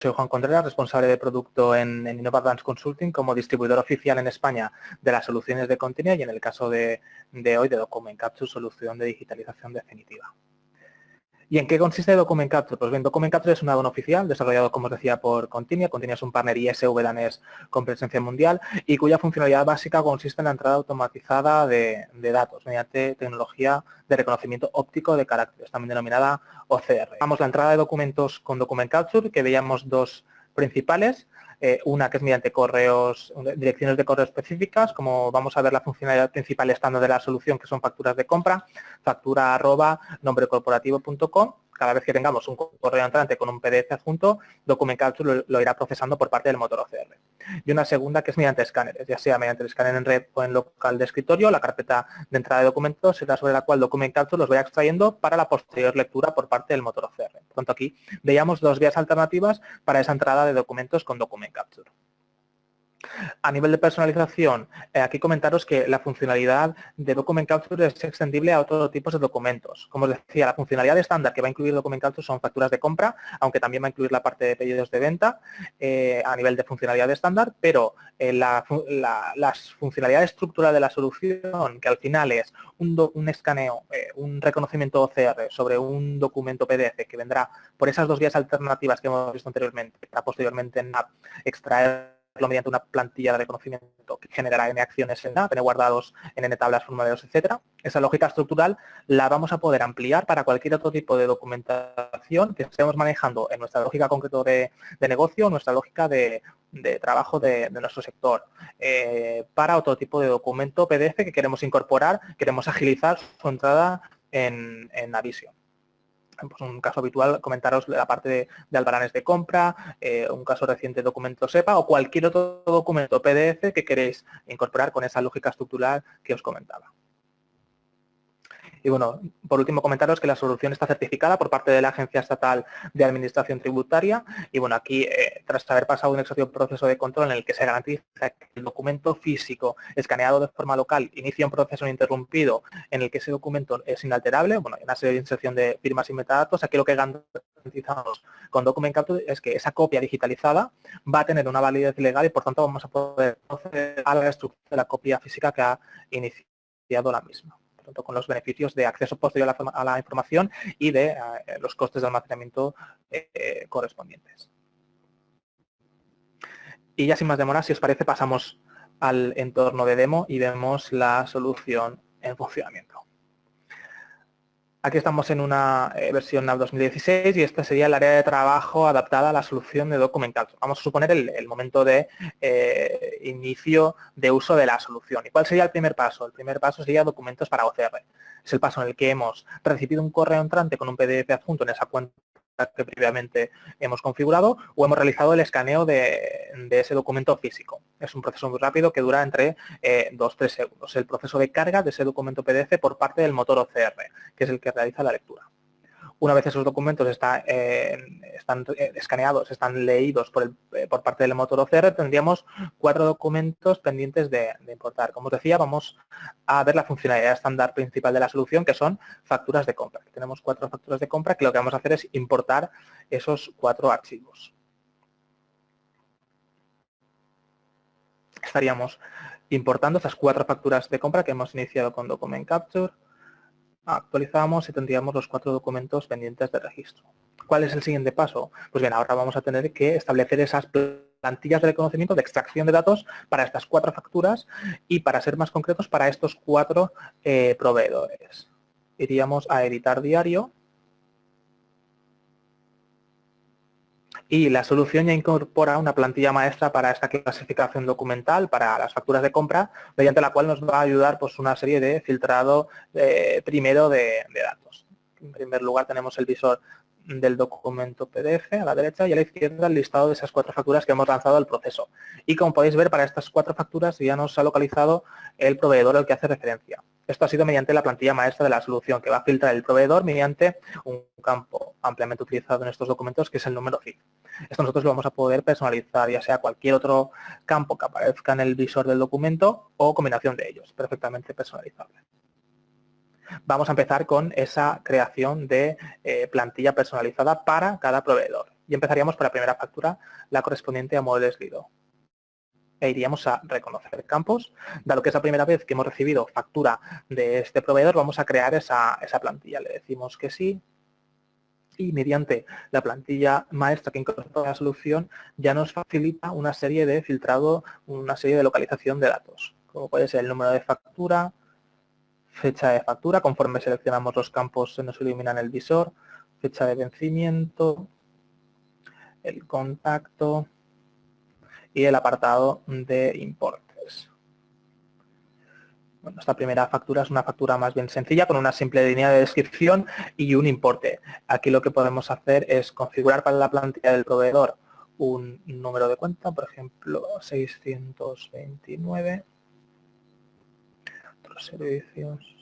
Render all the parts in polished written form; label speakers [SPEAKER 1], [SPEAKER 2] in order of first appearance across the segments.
[SPEAKER 1] Soy Juan Contreras, responsable de producto en Innova Advanced Consulting como distribuidor oficial en España de las soluciones de Continia y en el caso de hoy de Document Capture, solución de digitalización definitiva. ¿Y en qué consiste Document Capture? Pues bien, Document Capture es un add-on oficial desarrollado, como os decía, por Continia. Continia es un partner ISV danés con presencia mundial y cuya funcionalidad básica consiste en la entrada automatizada de datos mediante tecnología de reconocimiento óptico de caracteres, también denominada OCR. Vamos la entrada de documentos con Document Capture, que veíamos dos principales. Una que es mediante correos, direcciones de correo específicas, como vamos a ver la funcionalidad principal estándar de la solución, que son facturas de compra, factura@nombrecorporativo.com. Cada vez que tengamos un correo entrante con un PDF adjunto, Document Capture lo irá procesando por parte del motor OCR. Y una segunda que es mediante escáneres, ya sea mediante el escáner en red o en local de escritorio. La carpeta de entrada de documentos será sobre la cual Document Capture los vaya extrayendo para la posterior lectura por parte del motor OCR. Por tanto, aquí veíamos dos vías alternativas para esa entrada de documentos con Document Capture. A nivel de personalización, aquí comentaros que la funcionalidad de Document Capture es extendible a otros tipos de documentos. Como os decía, la funcionalidad estándar que va a incluir Document Capture son facturas de compra, aunque también va a incluir la parte de pedidos de venta a nivel de funcionalidad estándar, pero la funcionalidad estructural de la solución, que al final es un escaneo, un reconocimiento OCR sobre un documento PDF que vendrá por esas dos vías alternativas que hemos visto anteriormente, para posteriormente en App extraer mediante una plantilla de reconocimiento que generará N acciones en N guardados en N tablas, formularios, etcétera. Esa lógica estructural la vamos a poder ampliar para cualquier otro tipo de documentación que estemos manejando en nuestra lógica concreta de negocio, nuestra lógica de trabajo de nuestro sector, para otro tipo de documento PDF que queremos incorporar, queremos agilizar su entrada en Navisio. Pues un caso habitual, comentaros la parte de albaranes de compra, un caso reciente de documento SEPA o cualquier otro documento PDF que queréis incorporar con esa lógica estructural que os comentaba. Y bueno, por último comentaros que la solución está certificada por parte de la Agencia Estatal de Administración Tributaria y bueno, aquí tras haber pasado un exhaustivo proceso de control en el que se garantiza que el documento físico escaneado de forma local inicia un proceso ininterrumpido en el que ese documento es inalterable, bueno, hay una serie de inserción de firmas y metadatos. Aquí lo que garantizamos con Document Capture es que esa copia digitalizada va a tener una validez legal y por tanto vamos a poder proceder a la destrucción de la copia física que ha iniciado la misma, tanto con los beneficios de acceso posterior a la información y de los costes de almacenamiento correspondientes. Y ya sin más demora, si os parece, pasamos al entorno de demo y vemos la solución en funcionamiento. Aquí estamos en una versión NAV 2016 y esta sería el área de trabajo adaptada a la solución de Document Capture. Vamos a suponer el momento de inicio de uso de la solución. ¿Y cuál sería el primer paso? El primer paso sería documentos para OCR. Es el paso en el que hemos recibido un correo entrante con un PDF adjunto en esa cuenta que previamente hemos configurado o hemos realizado el escaneo de ese documento físico. Es un proceso muy rápido que dura entre 2-3 segundos. El proceso de carga de ese documento PDF por parte del motor OCR, que es el que realiza la lectura. Una vez esos documentos están escaneados, están leídos por parte del motor OCR, tendríamos 4 documentos pendientes de importar. Como os decía, vamos a ver la funcionalidad estándar principal de la solución, que son facturas de compra. Tenemos 4 facturas de compra que lo que vamos a hacer es importar esos 4 archivos. Estaríamos importando esas 4 facturas de compra que hemos iniciado con Document Capture. Actualizamos y tendríamos los 4 documentos pendientes de registro. ¿Cuál es el siguiente paso? Pues bien, ahora vamos a tener que establecer esas plantillas de reconocimiento de extracción de datos para estas 4 facturas y, para ser más concretos, para estos 4 proveedores. Iríamos a editar diario y la solución ya incorpora una plantilla maestra para esta clasificación documental para las facturas de compra, mediante la cual nos va a ayudar pues una serie de filtrado primero de datos. En primer lugar tenemos el visor del documento PDF a la derecha y a la izquierda el listado de esas 4 facturas que hemos lanzado al proceso. Y como podéis ver, para estas 4 facturas ya nos ha localizado el proveedor al que hace referencia. Esto ha sido mediante la plantilla maestra de la solución, que va a filtrar el proveedor mediante un campo ampliamente utilizado en estos documentos, que es el número CIF. Esto nosotros lo vamos a poder personalizar, ya sea cualquier otro campo que aparezca en el visor del documento o combinación de ellos, perfectamente personalizable. Vamos a empezar con esa creación de plantilla personalizada para cada proveedor. Y empezaríamos por la primera factura, la correspondiente a Muebles Lido. E iríamos a reconocer campos. Dado que es la primera vez que hemos recibido factura de este proveedor, vamos a crear esa plantilla. Le decimos que sí. Y mediante la plantilla maestra que incorpora la solución ya nos facilita una serie de filtrado, una serie de localización de datos, como puede ser el número de factura, fecha de factura, conforme seleccionamos los campos se nos ilumina en el visor, fecha de vencimiento, el contacto y el apartado de importes. Bueno, esta primera factura es una factura más bien sencilla con una simple línea de descripción y un importe. Aquí lo que podemos hacer es configurar para la plantilla del proveedor un número de cuenta, por ejemplo 629, otros servicios.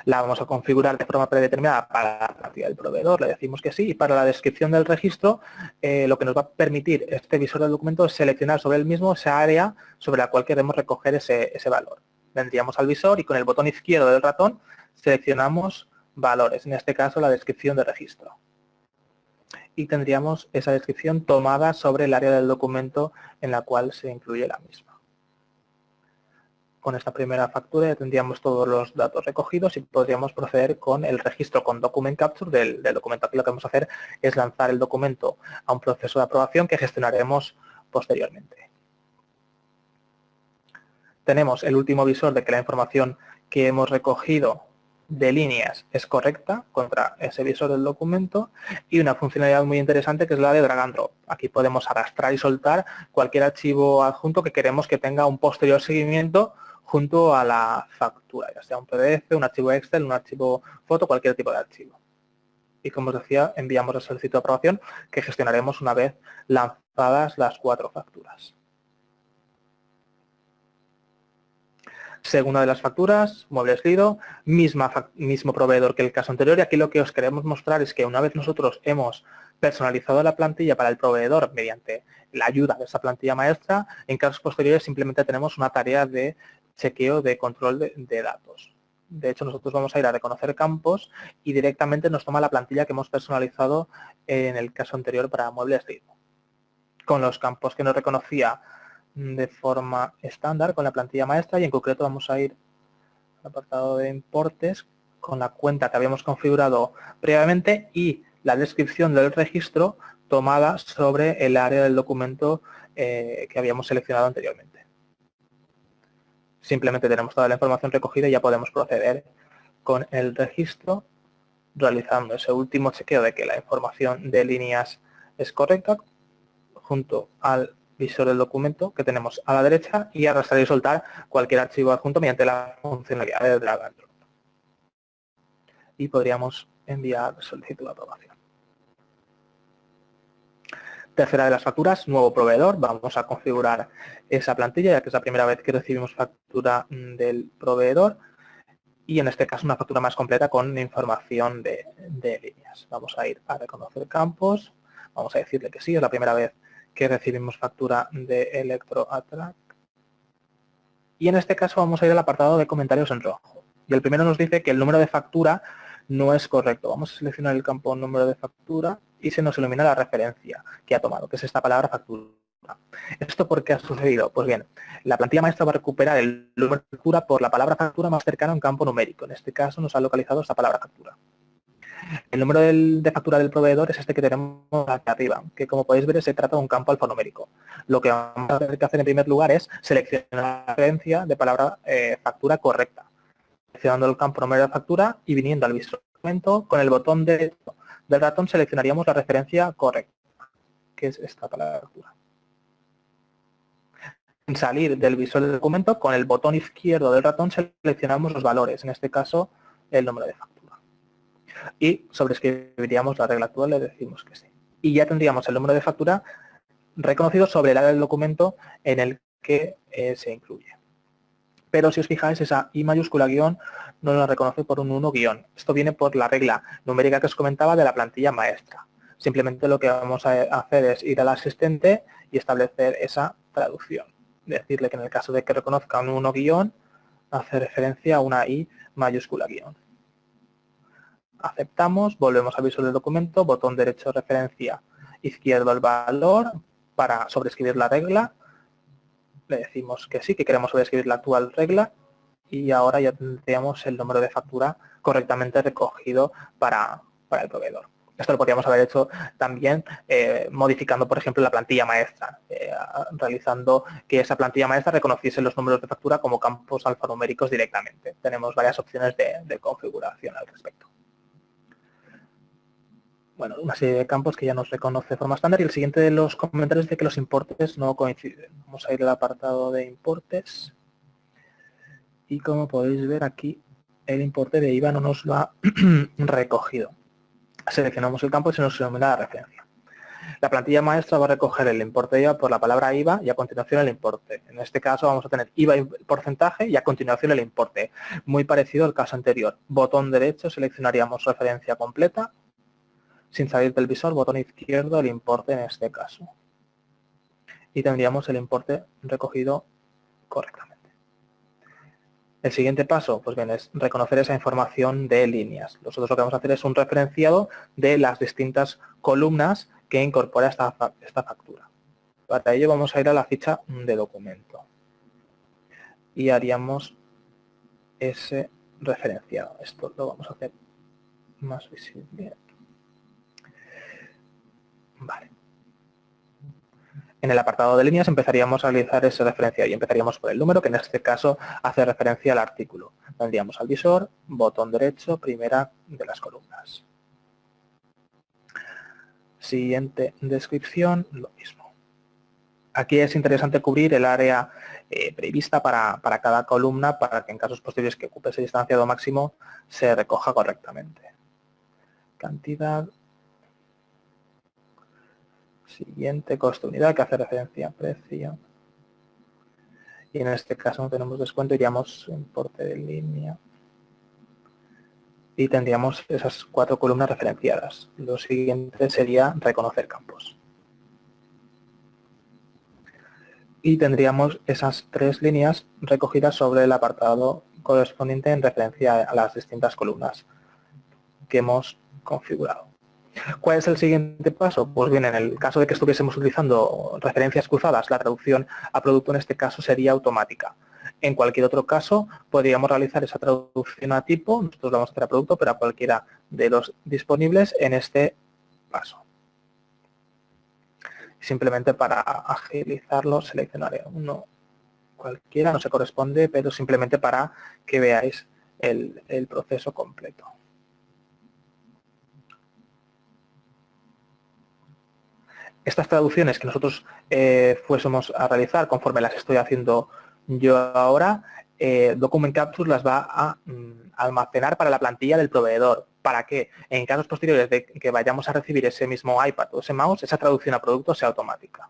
[SPEAKER 1] La vamos a configurar de forma predeterminada para la plantilla del proveedor, le decimos que sí, y para la descripción del registro lo que nos va a permitir este visor del documento es seleccionar sobre el mismo esa área sobre la cual queremos recoger ese valor. Vendríamos al visor y con el botón izquierdo del ratón seleccionamos valores, en este caso la descripción de registro. Y tendríamos esa descripción tomada sobre el área del documento en la cual se incluye la misma. Con esta primera factura ya tendríamos todos los datos recogidos y podríamos proceder con el registro con Document Capture del documento. Aquí lo que vamos a hacer es lanzar el documento a un proceso de aprobación que gestionaremos posteriormente. Tenemos el último visor de que la información que hemos recogido de líneas es correcta contra ese visor del documento y una funcionalidad muy interesante que es la de drag and drop. Aquí podemos arrastrar y soltar cualquier archivo adjunto que queremos que tenga un posterior seguimiento junto a la factura, ya sea un PDF, un archivo Excel, un archivo foto, cualquier tipo de archivo. Y como os decía, enviamos la solicitud de aprobación que gestionaremos una vez lanzadas las 4 facturas. Segunda de las facturas, Muebles Lido, mismo proveedor que el caso anterior, y aquí lo que os queremos mostrar es que una vez nosotros hemos personalizado la plantilla para el proveedor mediante la ayuda de esa plantilla maestra, en casos posteriores simplemente tenemos una tarea de chequeo de control de datos. De hecho, nosotros vamos a ir a reconocer campos y directamente nos toma la plantilla que hemos personalizado en el caso anterior para Muebles Lido. Con los campos que nos reconocía de forma estándar con la plantilla maestra y en concreto vamos a ir al apartado de importes con la cuenta que habíamos configurado previamente y la descripción del registro tomada sobre el área del documento que habíamos seleccionado anteriormente. Simplemente tenemos toda la información recogida y ya podemos proceder con el registro realizando ese último chequeo de que la información de líneas es correcta junto al visor del documento que tenemos a la derecha y arrastrar y soltar cualquier archivo adjunto mediante la funcionalidad de drag and drop. Y podríamos enviar solicitud de aprobación. Tercera de las facturas, nuevo proveedor. Vamos a configurar esa plantilla ya que es la primera vez que recibimos factura del proveedor y en este caso una factura más completa con información de líneas. Vamos a ir a reconocer campos. Vamos a decirle que sí, es la primera vez que recibimos factura de ElectroAtrack. Y en este caso vamos a ir al apartado de comentarios en rojo. Y el primero nos dice que el número de factura no es correcto. Vamos a seleccionar el campo número de factura y se nos ilumina la referencia que ha tomado, que es esta palabra factura. ¿Esto por qué ha sucedido? Pues bien, la plantilla maestra va a recuperar el número de factura por la palabra factura más cercana a un campo numérico. En este caso nos ha localizado esta palabra factura. El número de factura del proveedor es este que tenemos aquí arriba, que como podéis ver se trata de un campo alfanumérico. Lo que vamos a tener que hacer en primer lugar es seleccionar la referencia de palabra factura correcta. Seleccionando el campo número de factura y viniendo al visor del documento, con el botón derecho del ratón seleccionaríamos la referencia correcta, que es esta palabra factura. En salir del visor del documento, con el botón izquierdo del ratón seleccionamos los valores, en este caso el número de factura. Y sobreescribiríamos la regla actual, le decimos que sí. Y ya tendríamos el número de factura reconocido sobre el área del documento en el que se incluye. Pero si os fijáis, esa I mayúscula guión no lo reconoce por un 1 guión. Esto viene por la regla numérica que os comentaba de la plantilla maestra. Simplemente lo que vamos a hacer es ir al asistente y establecer esa traducción. Decirle que en el caso de que reconozca un 1 guión, hace referencia a una I mayúscula guión. Aceptamos, volvemos al visor del documento, botón derecho referencia izquierdo el valor para sobreescribir la regla. Le decimos que sí, que queremos sobreescribir la actual regla y ahora ya tendríamos el número de factura correctamente recogido para el proveedor. Esto lo podríamos haber hecho también modificando, por ejemplo, la plantilla maestra, realizando que esa plantilla maestra reconociese los números de factura como campos alfanuméricos directamente. Tenemos varias opciones de configuración al respecto. Bueno, una serie de campos que ya nos reconoce de forma estándar y el siguiente de los comentarios es de que los importes no coinciden. Vamos a ir al apartado de importes y como podéis ver aquí el importe de IVA no nos lo ha recogido. Seleccionamos el campo y se nos denomina la referencia. La plantilla maestra va a recoger el importe de IVA por la palabra IVA y a continuación el importe. En este caso vamos a tener IVA y porcentaje y a continuación el importe. Muy parecido al caso anterior. Botón derecho seleccionaríamos referencia completa. Sin salir del visor, botón izquierdo el importe en este caso. Y tendríamos el importe recogido correctamente. El siguiente paso, pues bien, es reconocer esa información de líneas. Nosotros lo que vamos a hacer es un referenciado de las distintas columnas que incorpora esta factura. Para ello vamos a ir a la ficha de documento y haríamos ese referenciado. Esto lo vamos a hacer más visible. Vale. En el apartado de líneas empezaríamos a realizar ese referenciado y empezaríamos por el número, que en este caso hace referencia al artículo. Vendríamos al visor, botón derecho, primera de las columnas. Siguiente descripción, lo mismo. Aquí es interesante cubrir el área prevista para cada columna para que en casos posteriores que ocupe ese distanciado máximo se recoja correctamente. Cantidad. Siguiente, coste unidad, que hace referencia a precio. Y en este caso no tenemos descuento, iríamos importe de línea. Y tendríamos esas 4 columnas referenciadas. Lo siguiente sería reconocer campos. Y tendríamos esas 3 líneas recogidas sobre el apartado correspondiente en referencia a las distintas columnas que hemos configurado. ¿Cuál es el siguiente paso? Pues bien, en el caso de que estuviésemos utilizando referencias cruzadas, la traducción a producto en este caso sería automática. En cualquier otro caso, podríamos realizar esa traducción a tipo, nosotros vamos a hacer a producto, pero a cualquiera de los disponibles en este paso. Simplemente para agilizarlo, seleccionaré uno cualquiera, no se corresponde, pero simplemente para que veáis el proceso completo. Estas traducciones que nosotros fuésemos a realizar conforme las estoy haciendo yo ahora, Document Capture las va a almacenar para la plantilla del proveedor. ¿Para que en casos posteriores de que vayamos a recibir ese mismo iPad o ese mouse, esa traducción a producto sea automática?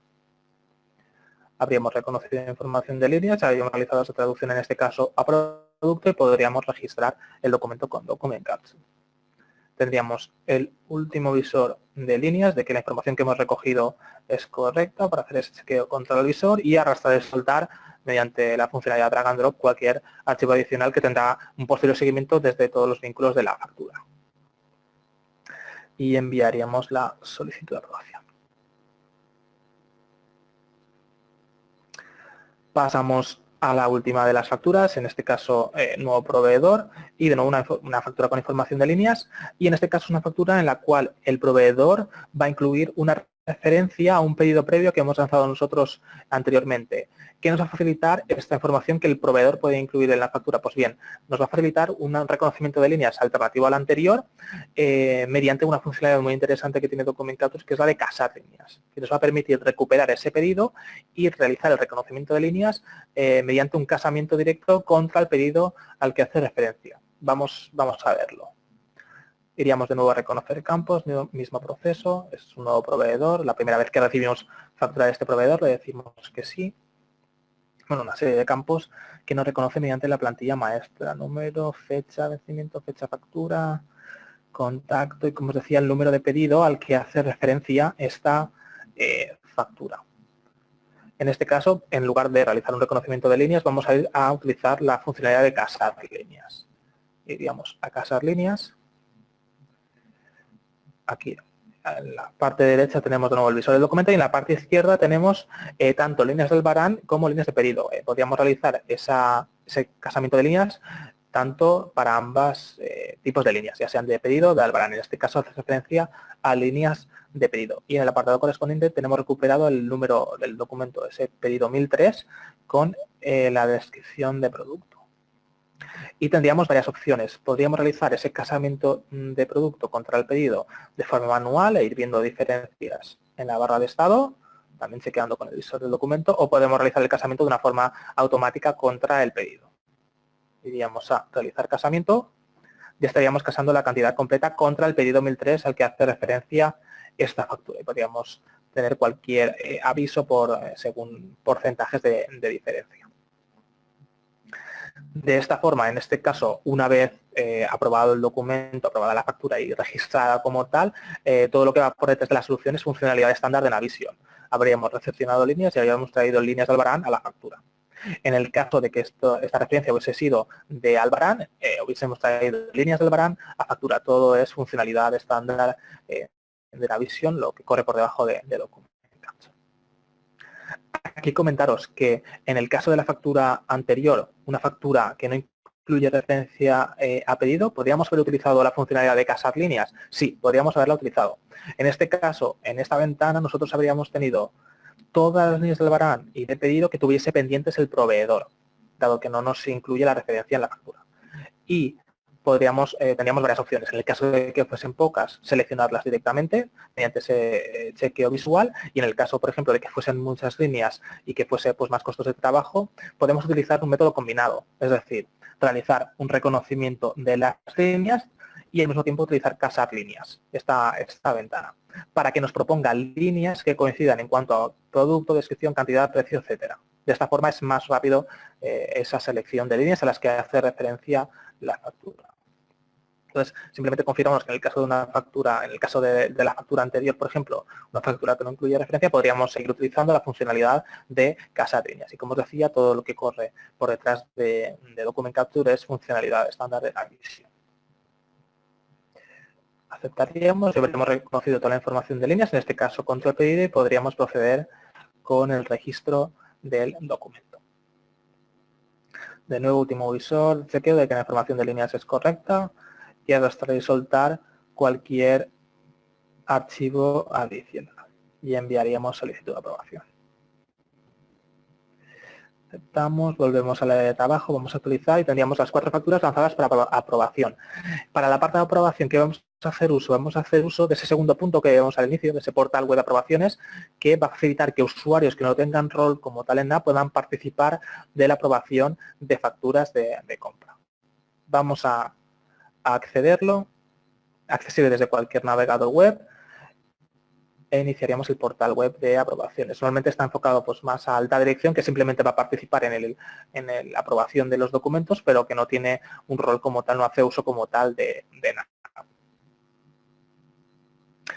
[SPEAKER 1] Habríamos reconocido la información de líneas, habríamos realizado esa traducción en este caso a producto y podríamos registrar el documento con Document Capture. Tendríamos el último visor de líneas de que la información que hemos recogido es correcta para hacer ese chequeo contra el visor y arrastrar y soltar mediante la funcionalidad drag and drop cualquier archivo adicional que tendrá un posterior seguimiento desde todos los vínculos de la factura. Y enviaríamos la solicitud de aprobación. Pasamos a la última de las facturas, en este caso nuevo proveedor y de nuevo una factura con información de líneas y en este caso una factura en la cual el proveedor va a incluir una referencia a un pedido previo que hemos lanzado nosotros anteriormente. ¿Qué nos va a facilitar esta información que el proveedor puede incluir en la factura? Pues bien, nos va a facilitar un reconocimiento de líneas alternativo al anterior mediante una funcionalidad muy interesante que tiene Document Capture, que es la de casar líneas, que nos va a permitir recuperar ese pedido y realizar el reconocimiento de líneas mediante un casamiento directo contra el pedido al que hace referencia. Vamos a verlo. Iríamos de nuevo a reconocer campos, mismo proceso, es un nuevo proveedor. La primera vez que recibimos factura de este proveedor le decimos que sí. Bueno, una serie de campos que nos reconoce mediante la plantilla maestra. Número, fecha, vencimiento, fecha, factura, contacto y, como os decía, el número de pedido al que hace referencia esta factura. En este caso, en lugar de realizar un reconocimiento de líneas, vamos a ir a utilizar la funcionalidad de casar líneas. Iríamos a casar líneas. Aquí en la parte derecha tenemos de nuevo el visor del documento y en la parte izquierda tenemos tanto líneas del Albarán como líneas de pedido. Podríamos realizar ese casamiento de líneas tanto para ambos tipos de líneas, ya sean de pedido o de Albarán. En este caso hace referencia a líneas de pedido. Y en el apartado correspondiente tenemos recuperado el número del documento, ese pedido 1003, con la descripción de producto. Y tendríamos varias opciones. Podríamos realizar ese casamiento de producto contra el pedido de forma manual e ir viendo diferencias en la barra de estado, también chequeando con el visor del documento, o podemos realizar el casamiento de una forma automática contra el pedido. Iríamos a realizar casamiento y estaríamos casando la cantidad completa contra el pedido 1003 al que hace referencia esta factura. Y podríamos tener cualquier aviso según porcentajes de diferencia. De esta forma, en este caso, una vez aprobado el documento, aprobada la factura y registrada como tal, todo lo que va por detrás de la solución es funcionalidad estándar de Navision. Habríamos recepcionado líneas y habríamos traído líneas de Albarán a la factura. En el caso de que esta referencia hubiese sido de Albarán, hubiésemos traído líneas de Albarán a factura. Todo es funcionalidad estándar de Navision, lo que corre por debajo de documento. Aquí comentaros que en el caso de la factura anterior, una factura que no incluye referencia a pedido, ¿podríamos haber utilizado la funcionalidad de casar líneas? Sí, podríamos haberla utilizado. En este caso, en esta ventana, nosotros habríamos tenido todas las líneas del Albarán y de pedido que tuviese pendientes el proveedor, dado que no nos incluye la referencia en la factura. Y teníamos varias opciones. En el caso de que fuesen pocas, seleccionarlas directamente mediante ese chequeo visual, y en el caso, por ejemplo, de que fuesen muchas líneas y que fuese pues, más costos de trabajo, podemos utilizar un método combinado, es decir, realizar un reconocimiento de las líneas y al mismo tiempo utilizar casar líneas, esta ventana, para que nos proponga líneas que coincidan en cuanto a producto, descripción, cantidad, precio, etcétera. De esta forma es más rápido esa selección de líneas a las que hace referencia la factura. Entonces, simplemente confirmamos que en el caso de una factura, en el caso de la factura anterior, por ejemplo, una factura que no incluye referencia, podríamos seguir utilizando la funcionalidad de casar líneas. Y como os decía, todo lo que corre por detrás de Document Capture es funcionalidad estándar de Navision. Aceptaríamos y habremos reconocido toda la información de líneas, en este caso control pedido, y podríamos proceder con el registro del documento. De nuevo, último visor, chequeo de que la información de líneas es correcta y arrastrar y soltar cualquier archivo adicional y enviaríamos solicitud de aprobación. Aceptamos, volvemos a la de trabajo, vamos a actualizar y tendríamos las 4 facturas lanzadas para aprobación. Para la parte de aprobación, ¿qué vamos a hacer uso? Vamos a hacer uso de ese segundo punto que vemos al inicio, de ese portal web de aprobaciones, que va a facilitar que usuarios que no tengan rol como tal en NAP puedan participar de la aprobación de facturas de compra. Vamos a accederlo, accesible desde cualquier navegador web, e iniciaríamos el portal web de aprobaciones. Normalmente está enfocado pues, más a alta dirección, que simplemente va a participar en la aprobación de los documentos, pero que no tiene un rol como tal, no hace uso como tal de nada.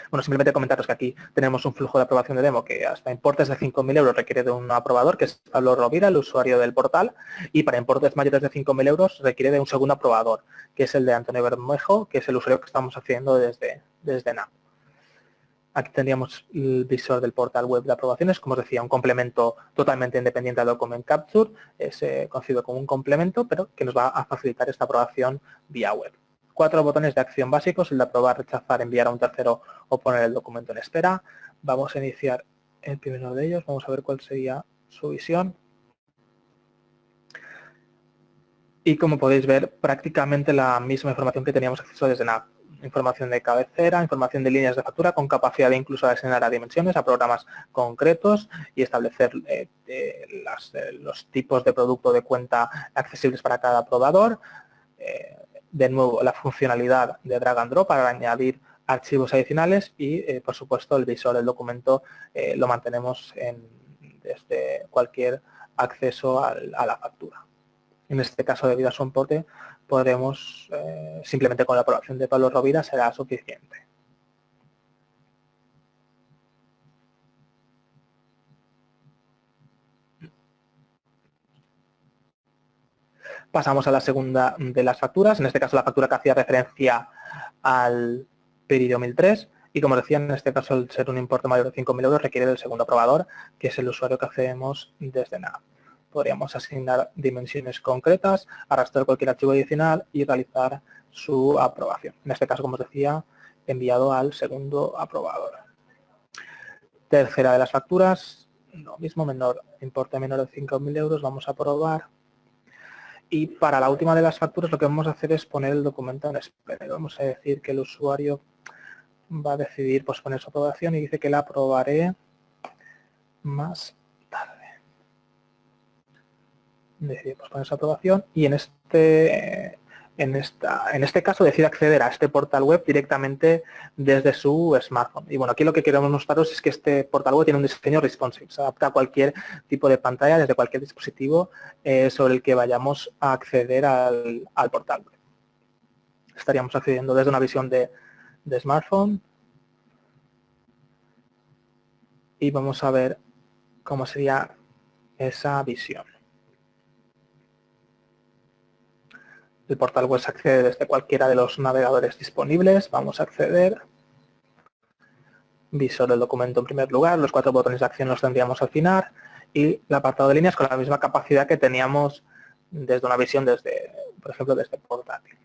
[SPEAKER 1] Bueno, simplemente comentaros que aquí tenemos un flujo de aprobación de demo que hasta importes de 5.000 euros requiere de un aprobador, que es Pablo Rovira, el usuario del portal, y para importes mayores de 5.000 euros requiere de un segundo aprobador, que es el de Antonio Bermejo, que es el usuario que estamos haciendo desde NAP. Aquí tendríamos el visor del portal web de aprobaciones, como os decía, un complemento totalmente independiente de Document Capture, es conocido como un complemento, pero que nos va a facilitar esta aprobación vía web. 4 botones de acción básicos, el de aprobar, rechazar, enviar a un tercero o poner el documento en espera. Vamos a iniciar el primero de ellos, vamos a ver cuál sería su visión. Y como podéis ver, prácticamente la misma información que teníamos acceso desde NAP. Información de cabecera, información de líneas de factura con capacidad de incluso asignar a dimensiones, a programas concretos y establecer los tipos de producto de cuenta accesibles para cada aprobador. De nuevo, la funcionalidad de drag and drop para añadir archivos adicionales y, por supuesto, el visor del documento lo mantenemos desde cualquier acceso a la factura. En este caso, debido a su importe, podremos, simplemente con la aprobación de Pablo Rovira será suficiente. Pasamos a la segunda de las facturas, en este caso la factura que hacía referencia al pedido 1003. Y como decía, en este caso, al ser un importe mayor de 5.000 euros, requiere del segundo aprobador, que es el usuario que accedemos desde NAP. Podríamos asignar dimensiones concretas, arrastrar cualquier archivo adicional y realizar su aprobación. En este caso, como os decía, enviado al segundo aprobador. Tercera de las facturas, lo mismo, importe menor de 5.000 euros, vamos a aprobar. Y para la última de las facturas lo que vamos a hacer es poner el documento en espera. Vamos a decir que el usuario va a decidir posponer su aprobación y dice que la aprobaré más tarde. Decide posponer su aprobación y en este caso decide acceder a este portal web directamente desde su smartphone. Y bueno, aquí lo que queremos mostraros es que este portal web tiene un diseño responsive, se adapta a cualquier tipo de pantalla desde cualquier dispositivo sobre el que vayamos a acceder al portal web. Estaríamos accediendo desde una visión de smartphone y vamos a ver cómo sería esa visión. El portal web se accede desde cualquiera de los navegadores disponibles. Vamos a acceder. Visor del documento en primer lugar. Los 4 botones de acción los tendríamos al final. Y el apartado de líneas con la misma capacidad que teníamos desde una visión, por ejemplo, desde portátil.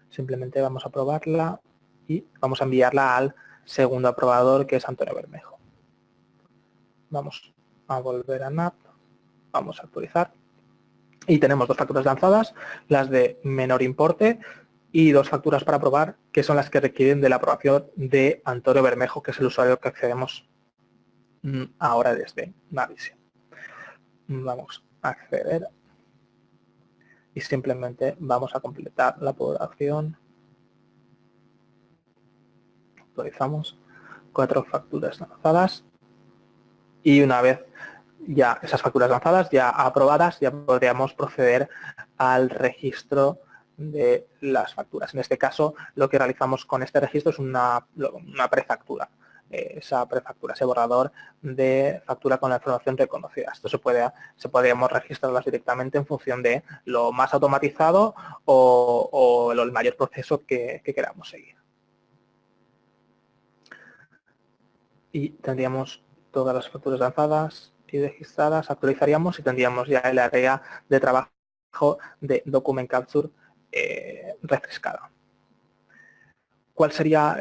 [SPEAKER 1] Simplemente vamos a probarla y vamos a enviarla al segundo aprobador, que es Antonio Bermejo. Vamos a volver a NAP. Vamos a actualizar. Y tenemos 2 facturas lanzadas, las de menor importe y 2 facturas para aprobar, que son las que requieren de la aprobación de Antonio Bermejo, que es el usuario que accedemos ahora desde Navision. Vamos a acceder y simplemente vamos a completar la aprobación. Actualizamos 4 facturas lanzadas y una vez ya esas facturas lanzadas, ya aprobadas, ya podríamos proceder al registro de las facturas. En este caso, lo que realizamos con este registro es una prefactura. Esa prefactura, ese borrador de factura con la información reconocida. Esto podríamos registrarlas directamente en función de lo más automatizado o el mayor proceso que queramos seguir. Y tendríamos todas las facturas lanzadas y registradas, actualizaríamos y tendríamos ya el área de trabajo de Document Capture refrescada. ¿Cuál sería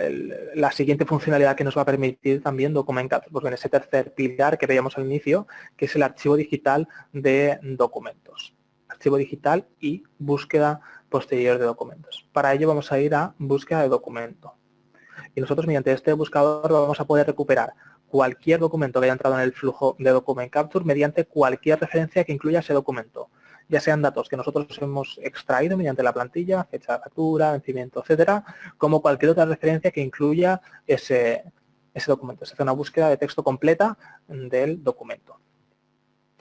[SPEAKER 1] la siguiente funcionalidad que nos va a permitir también Document Capture? Pues en ese tercer pilar que veíamos al inicio, que es el archivo digital de documentos. Archivo digital y búsqueda posterior de documentos. Para ello vamos a ir a búsqueda de documento. Y nosotros mediante este buscador vamos a poder recuperar cualquier documento que haya entrado en el flujo de Document Capture mediante cualquier referencia que incluya ese documento, ya sean datos que nosotros hemos extraído mediante la plantilla, fecha de factura, vencimiento, etcétera, como cualquier otra referencia que incluya ese documento. Se hace una búsqueda de texto completa del documento.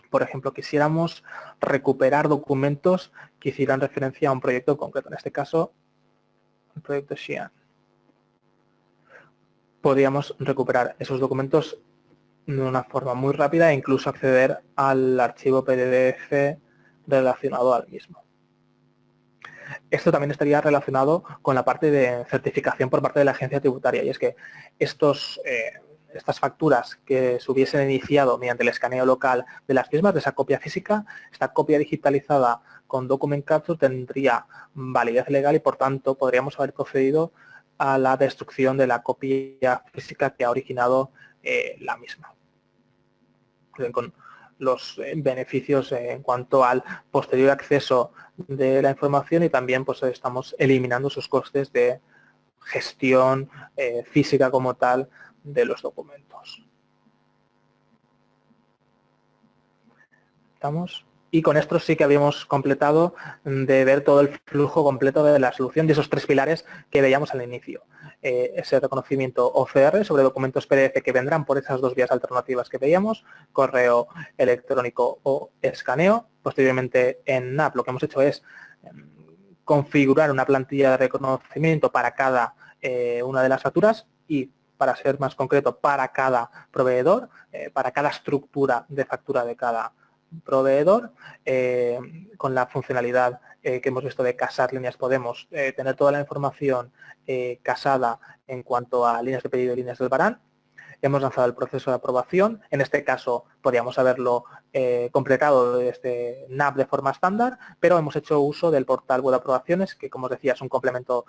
[SPEAKER 1] Por ejemplo, quisiéramos recuperar documentos que hicieran referencia a un proyecto concreto, en este caso, el proyecto Xi'an. Podríamos recuperar esos documentos de una forma muy rápida e incluso acceder al archivo PDF relacionado al mismo. Esto también estaría relacionado con la parte de certificación por parte de la agencia tributaria, y es que estas facturas que se hubiesen iniciado mediante el escaneo local de las mismas, de esa copia física, esta copia digitalizada con Document Capture tendría validez legal y por tanto podríamos haber procedido a la destrucción de la copia física que ha originado la misma. Con los beneficios en cuanto al posterior acceso de la información y también pues estamos eliminando sus costes de gestión física como tal de los documentos. ¿Estamos? Y con esto sí que habíamos completado de ver todo el flujo completo de la solución de esos 3 pilares que veíamos al inicio. Ese reconocimiento OCR sobre documentos PDF que vendrán por esas 2 vías alternativas que veíamos, correo electrónico o escaneo. Posteriormente en NAP lo que hemos hecho es configurar una plantilla de reconocimiento para cada una de las facturas y, para ser más concreto, para cada proveedor, para cada estructura de factura de cada proveedor. Con la funcionalidad que hemos visto de casar líneas podemos tener toda la información casada en cuanto a líneas de pedido y líneas del varán. Hemos lanzado el proceso de aprobación. En este caso, podríamos haberlo completado desde NAP de forma estándar, pero hemos hecho uso del portal web de aprobaciones, que, como os decía, es un complemento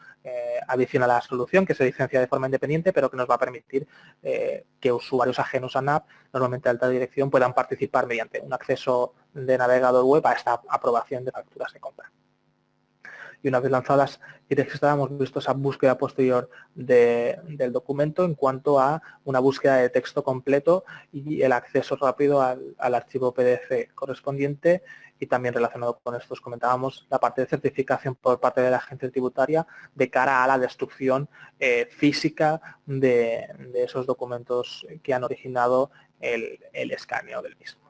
[SPEAKER 1] adicional a la solución, que se licencia de forma independiente, pero que nos va a permitir que usuarios ajenos a NAP, normalmente de alta dirección, puedan participar mediante un acceso de navegador web a esta aprobación de facturas de compra. Y una vez lanzadas y registradas, hemos visto esa búsqueda posterior del documento en cuanto a una búsqueda de texto completo y el acceso rápido al archivo PDF correspondiente, y también relacionado con esto os comentábamos la parte de certificación por parte de la agencia tributaria de cara a la destrucción física de esos documentos que han originado el escaneo del mismo.